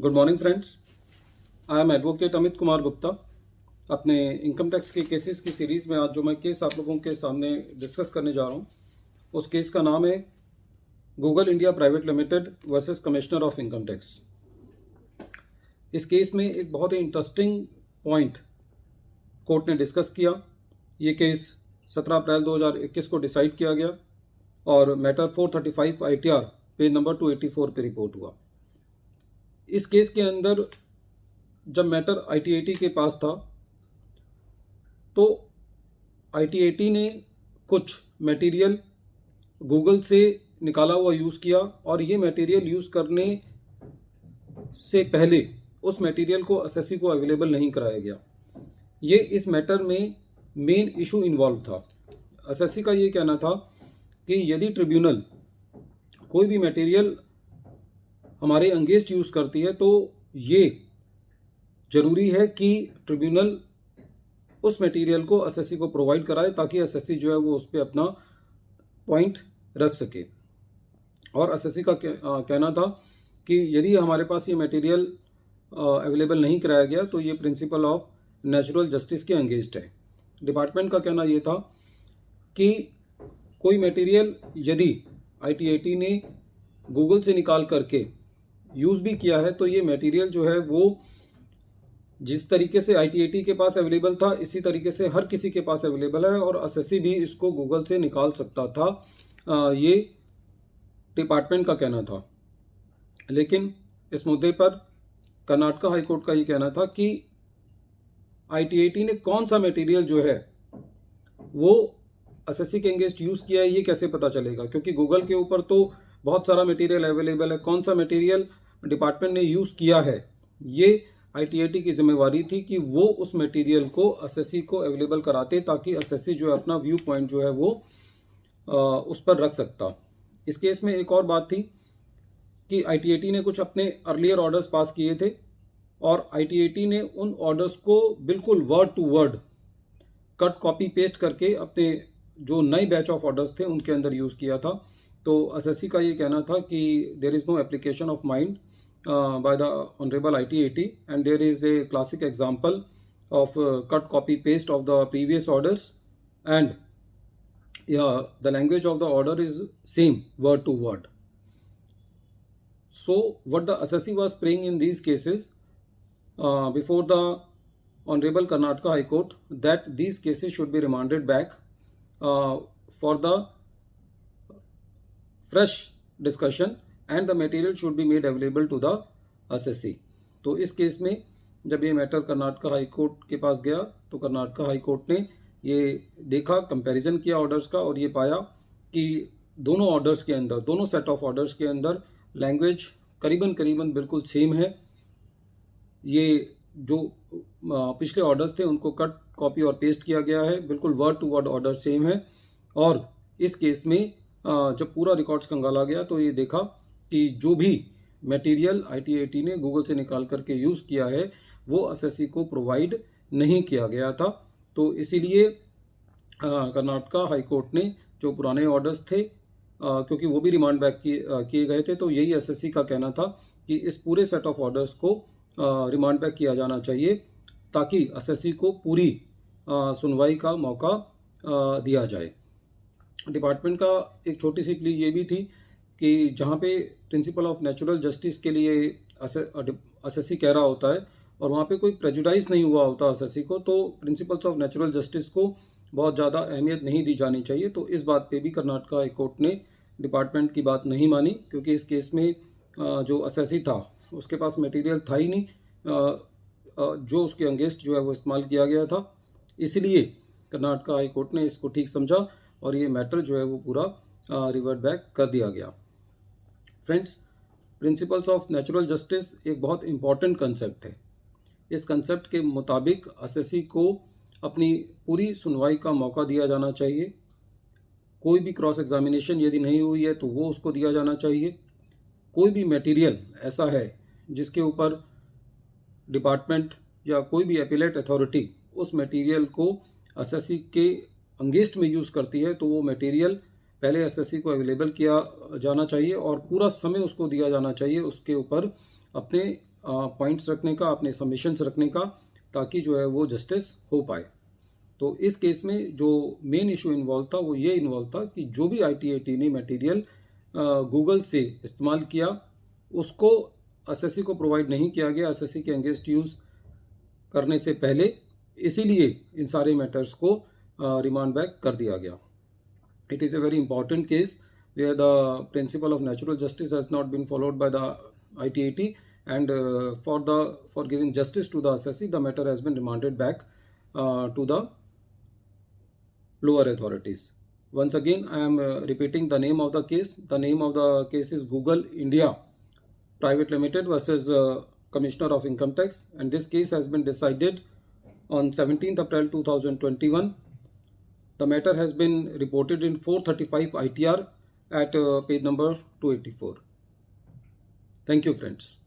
Good morning friends. I am advocate Amit Kumar Gupta. अपने income tax के cases की सीरीज़ में आज जो मैं केस आप लोगों के सामने डिस्कस करने जा रहा हूँ उस केस का नाम है Google India private limited versus commissioner of income tax. इस केस में एक बहुत ही इंटरेस्टिंग पॉइंट कोर्ट ने डिस्कस किया। ये केस 17 अप्रैल 2021 को डिसाइड किया गया और मैटर 435 ITR पेज नंबर 284 पे रिपोर्ट हुआ। इस केस के अंदर जब मैटर ITAT के पास था तो ITAT ने कुछ मटेरियल गूगल से निकाला हुआ यूज़ किया और ये मटेरियल यूज़ करने से पहले उस मटेरियल को एसएससी को अवेलेबल नहीं कराया गया। ये इस मैटर में मेन इशू इन्वॉल्व था। एसएससी का ये कहना था कि यदि ट्रिब्यूनल कोई भी मटेरियल हमारे अगेंस्ट यूज़ करती है तो ये ज़रूरी है कि ट्रिब्यूनल उस मटेरियल को एसएससी को प्रोवाइड कराए ताकि एसएससी जो है वो उस पर अपना पॉइंट रख सके। और एसएससी का कहना था कि यदि हमारे पास ये मटेरियल अवेलेबल नहीं कराया गया तो ये प्रिंसिपल ऑफ नेचुरल जस्टिस के अगेंस्ट है। डिपार्टमेंट का कहना ये था कि कोई मटेरियल यदि ITAT ने गूगल से निकाल करके यूज़ भी किया है तो ये मटेरियल जो है वो जिस तरीके से ITAT के पास अवेलेबल था इसी तरीके से हर किसी के पास अवेलेबल है और एसएससी भी इसको गूगल से निकाल सकता था। ये डिपार्टमेंट का कहना था। लेकिन इस मुद्दे पर कर्नाटका हाई कोर्ट का ये कहना था कि ITAT ने कौन सा मटेरियल जो है वो एसएससी के अगेंस्ट यूज़ किया है ये कैसे पता चलेगा, क्योंकि गूगल के ऊपर तो बहुत सारा मटेरियल अवेलेबल है। कौन सा मटेरियल डिपार्टमेंट ने यूज़ किया है ये ITAT की जिम्मेवारी थी कि वो उस मटेरियल को एसएससी को अवेलेबल कराते ताकि एसएससी जो है अपना व्यू पॉइंट जो है वो उस पर रख सकता। इस केस में एक और बात थी कि ITAT ने कुछ अपने अर्लियर ऑर्डर्स पास किए थे और ITAT ने उन ऑर्डर्स को बिल्कुल word to word cut copy paste करके अपने जो नई बैच ऑफ ऑर्डर्स थे उनके अंदर यूज़ किया था। तो एसएससी का ये कहना था कि there is no application of mind by the honorable ITAT and there is a classic example of cut copy paste of the previous orders and the language of the order is same word to word. So what the SSC was praying in these cases before the honorable Karnataka High Court that these cases should be remanded back for the fresh discussion and the material should be made available to the SSC. तो इस case में जब ये matter Karnataka high court के पास गया तो Karnataka high court ने ये देखा, कंपैरिजन किया ऑर्डर्स का और ये पाया कि दोनों ऑर्डर्स के अंदर, दोनों सेट ऑफ ऑर्डर्स के अंदर लैंग्वेज करीबन बिल्कुल सेम है। ये जो पिछले ऑर्डर्स थे उनको कट कॉपी और पेस्ट किया गया है, बिल्कुल word to word order same है। और इस केस में जब पूरा रिकॉर्ड्स कंगाला गया तो ये देखा कि जो भी मटेरियल ITAT ने गूगल से निकाल करके यूज़ किया है वो एसएससी को प्रोवाइड नहीं किया गया था। तो इसीलिए कर्नाटका हाई कोर्ट ने जो पुराने ऑर्डर्स थे क्योंकि वो भी रिमांड बैक किए गए थे तो यही एसएससी का कहना था कि इस पूरे सेट ऑफ ऑर्डर्स को रिमांड बैक किया जाना चाहिए ताकि एसएससी को पूरी सुनवाई का मौका दिया जाए। डिपार्टमेंट का एक छोटी सी प्ली ये भी थी कि जहाँ पे प्रिंसिपल ऑफ नेचुरल जस्टिस के लिए एसएससी कह रहा होता है और वहाँ पे कोई प्रेजुडाइज नहीं हुआ होता एसएससी को, तो प्रिंसिपल्स ऑफ नेचुरल जस्टिस को बहुत ज़्यादा अहमियत नहीं दी जानी चाहिए। तो इस बात पे भी कर्नाटका हाई कोर्ट ने डिपार्टमेंट की बात नहीं मानी क्योंकि इस केस में जो एसएससी था उसके पास मटेरियल था ही नहीं जो उसके अगेंस्ट जो है वो इस्तेमाल किया गया था। इसलिए कर्नाटका हाई कोर्ट ने इसको ठीक समझा और ये मैटर जो है वो पूरा रिवर्ट बैक कर दिया गया। Friends, principles of natural justice एक बहुत इम्पॉर्टेंट कंसेप्ट है। इस कंसेप्ट के मुताबिक एसएससी को अपनी पूरी सुनवाई का मौका दिया जाना चाहिए। कोई भी क्रॉस एग्जामिनेशन यदि नहीं हुई है तो वो उसको दिया जाना चाहिए। कोई भी मटेरियल ऐसा है जिसके ऊपर डिपार्टमेंट या कोई भी अपीलेट अथॉरिटी उस मटेरियल को एसएससी के अगेंस्ट में यूज़ करती है तो वो मटेरियल पहले एसएससी को अवेलेबल किया जाना चाहिए और पूरा समय उसको दिया जाना चाहिए उसके ऊपर अपने पॉइंट्स रखने का, अपने सबमिशंस रखने का, ताकि जो है वो जस्टिस हो पाए। तो इस केस में जो मेन इशू इन्वॉल्व था वो ये इन्वॉल्व था कि जो भी ITAT ने मटेरियल गूगल से इस्तेमाल किया उसको एसएससी को प्रोवाइड नहीं किया गया एसएससी के अगेंस्ट यूज़ करने से पहले, इसीलिए इन सारे मैटर्स को रिमांड बैक कर दिया गया। It is a very important case where the principle of natural justice has not been followed by the ITAT, and for giving justice to the SSC, the matter has been remanded back to the lower authorities. Once again, I am repeating the name of the case. The name of the case is Google India Private Limited versus Commissioner of Income Tax, and this case has been decided on 17th April 2021. The matter has been reported in 435 ITR at page number 284. Thank you, friends.